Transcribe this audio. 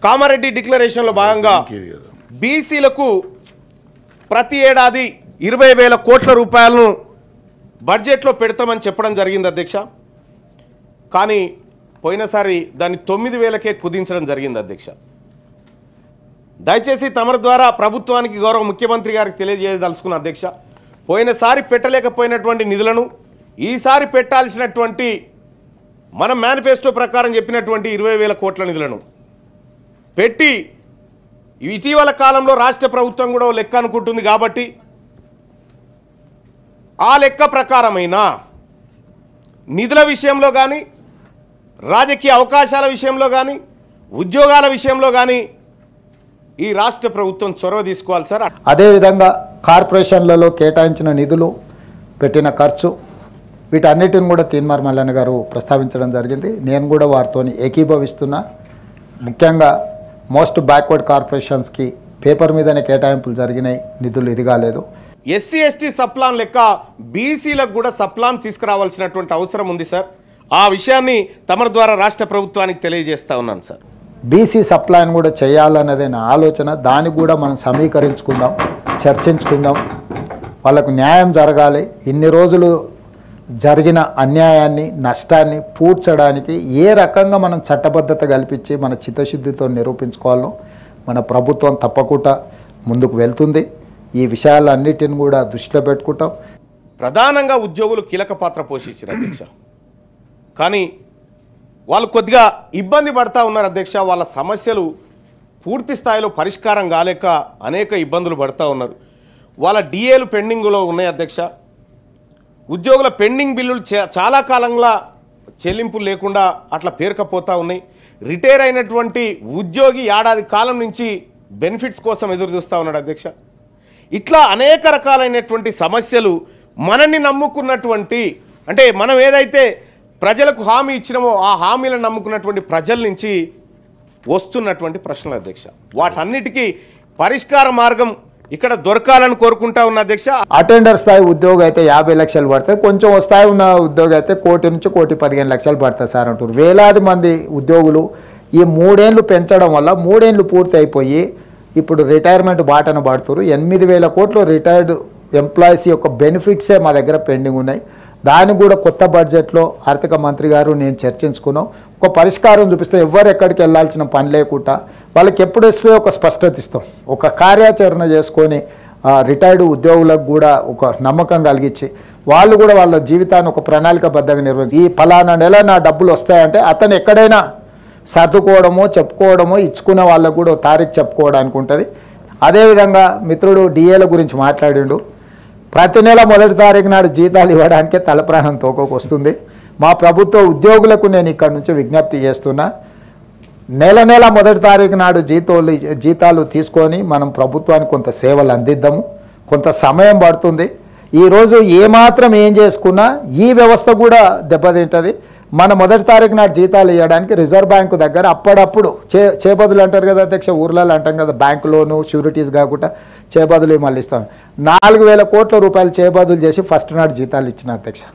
కామారెడ్డి డిక్లరేషన్లో భాగంగా బీసీలకు ప్రతి ఏడాది 20,000 కోట్ల రూపాయలను బడ్జెట్లో పెడతామని చెప్పడం జరిగింది అధ్యక్ష. కానీ పోయినసారి దాన్ని 9,000కే కుదించడం జరిగింది అధ్యక్ష. దయచేసి తమరి ద్వారా ప్రభుత్వానికి గౌరవ ముఖ్యమంత్రి గారికి తెలియజేయదలుచుకున్న అధ్యక్ష, పోయినసారి పెట్టలేకపోయినటువంటి నిధులను ఈసారి పెట్టాల్సినటువంటి మన మేనిఫెస్టో ప్రకారం చెప్పినటువంటి 20,000 కోట్ల నిధులను పెట్టి ఇటీవల కాలంలో రాష్ట్ర ప్రభుత్వం కూడా లెక్క అనుకుంటుంది కాబట్టి ఆ లెక్క ప్రకారమైన నిధుల విషయంలో కానీ రాజకీయ అవకాశాల విషయంలో కానీ ఉద్యోగాల విషయంలో కానీ ఈ రాష్ట్ర ప్రభుత్వం చొరవ తీసుకోవాలి సార్. అదేవిధంగా కార్పొరేషన్లలో కేటాయించిన నిధులు పెట్టిన ఖర్చు వీటన్నిటిని కూడా తీన్మార్ మల్లన్న గారు ప్రస్తావించడం జరిగింది. నేను కూడా వారితో ఏకీభవిస్తున్నా. ముఖ్యంగా మోస్ట్ బ్యాక్వర్డ్ కార్పొరేషన్స్కి పేపర్ మీదనే కేటాయింపులు జరిగినాయి, నిధులు ఇది కాలేదు. ఎస్సీ ఎస్టీ సప్లాన్ లెక్క బీసీలకు కూడా సప్లాన్ తీసుకురావాల్సినటువంటి అవసరం ఉంది సార్. ఆ విషయాన్ని తమరి ద్వారా రాష్ట్ర ప్రభుత్వానికి తెలియజేస్తా ఉన్నాను సార్. బీసీ సప్లాన్ కూడా చేయాలన్నదే నా ఆలోచన. దానికి కూడా మనం సమీకరించుకుందాం, చర్చించుకుందాం. వాళ్ళకు న్యాయం జరగాలి. ఇన్ని రోజులు జరిగిన అన్యాయాన్ని నష్టాన్ని పూడ్చడానికి ఏ రకంగా మనం చట్టబద్ధత కల్పించి మన చిత్తశుద్ధితో నిరూపించుకోవాలో మన ప్రభుత్వం తప్పకుండా ముందుకు వెళ్తుంది. ఈ విషయాలన్నిటిని కూడా దృష్టిలో పెట్టుకుంటాం. ప్రధానంగా ఉద్యోగులు కీలక పాత్ర పోషించారు అధ్యక్ష. కానీ వాళ్ళు కొద్దిగా ఇబ్బంది పడతా ఉన్నారు అధ్యక్ష. వాళ్ళ సమస్యలు పూర్తి స్థాయిలో పరిష్కారం కాలేక అనేక ఇబ్బందులు పడతా ఉన్నారు. వాళ్ళ డిఏలు పెండింగ్లో ఉన్నాయి అధ్యక్ష. ఉద్యోగుల పెండింగ్ బిల్లులు చాలా కాలంగా చెల్లింపులు లేకుండా అట్లా పేరుకపోతూ ఉన్నాయి. రిటైర్ అయినటువంటి ఉద్యోగి ఏడాది కాలం నుంచి బెనిఫిట్స్ కోసం ఎదురు చూస్తూ ఉన్నాడు అధ్యక్ష. ఇట్లా అనేక రకాలైనటువంటి సమస్యలు మనల్ని నమ్ముకున్నటువంటి, అంటే మనం ఏదైతే ప్రజలకు హామీ ఇచ్చినామో ఆ హామీలను నమ్ముకున్నటువంటి ప్రజల నుంచి వస్తున్నటువంటి ప్రశ్నలు అధ్యక్ష. వాటన్నిటికీ పరిష్కార మార్గం ఇక్కడ దొరకాలని కోరుకుంటా ఉన్న అధ్యక్ష. అటెండర్ స్థాయి ఉద్యోగం అయితే 50 లక్షలు పడతాయి, కొంచెం స్థాయి ఉన్న ఉద్యోగం అయితే 1 నుంచి 1,15,00,000 పడతాయి సార్ అంటారు. వేలాది మంది ఉద్యోగులు ఈ 3 ఏళ్ళు పెంచడం వల్ల 3 ఏళ్ళు పూర్తి అయిపోయి ఇప్పుడు రిటైర్మెంట్ బాటన పడుతున్నారు. 8,000 కోట్లు రిటైర్డ్ ఎంప్లాయీస్ యొక్క బెనిఫిట్సే మా దగ్గర పెండింగ్ ఉన్నాయి. దాన్ని కూడా కొత్త బడ్జెట్లో ఆర్థిక మంత్రి గారు నేను చర్చించుకున్నాం. ఒక పరిష్కారం చూపిస్తే ఎవరు ఎక్కడికి వెళ్ళాల్సిన పని లేకుండా వాళ్ళకి ఎప్పుడు ఇస్తే ఒక స్పష్టత ఇస్తాం. ఒక కార్యాచరణ చేసుకొని రిటైర్డ్ ఉద్యోగులకు కూడా ఒక నమ్మకం కలిగించి వాళ్ళు కూడా వాళ్ళ జీవితాన్ని ఒక ప్రణాళికబద్ధంగా నిర్వహించి ఈ ఫలానా నెల నా డబ్బులు వస్తాయంటే అతను ఎక్కడైనా సర్దుకోవడమో చెప్పుకోవడమో ఇచ్చుకునే వాళ్ళకు కూడా తారీఖు చెప్పుకోవడానికి ఉంటుంది. అదేవిధంగా మిత్రుడు డిఏల గురించి మాట్లాడిండు. ప్రతి నెల 1వ తారీఖు నాడు జీతాలు ఇవ్వడానికే తలప్రాణం తోకకు వస్తుంది. మా ప్రభుత్వ ఉద్యోగులకు నేను ఇక్కడ నుంచి విజ్ఞప్తి చేస్తున్నా, నెల 1వ తారీఖు నాడు జీతాలు తీసుకొని మనం ప్రభుత్వానికి కొంత సేవలు అందిద్దాము. కొంత సమయం పడుతుంది. ఈరోజు ఏమాత్రం ఏం చేసుకున్నా ఈ వ్యవస్థ కూడా దెబ్బతింటుంది. మన 1వ తారీఖు నాడు జీతాలు ఇవ్వడానికి రిజర్వ్ బ్యాంకు దగ్గర అప్పుడప్పుడు చేబదులు అంటారు కదా అధ్యక్ష, ఊర్లలో అంటాం కదా, బ్యాంకు లోను షూరిటీస్ కాకుండా చేబదులు మళ్ళీ ఇస్తాం. 4,000 కోట్ల రూపాయలు చేబదులు చేసి ఫస్ట్ నాడు జీతాలు ఇచ్చిన అధ్యక్ష.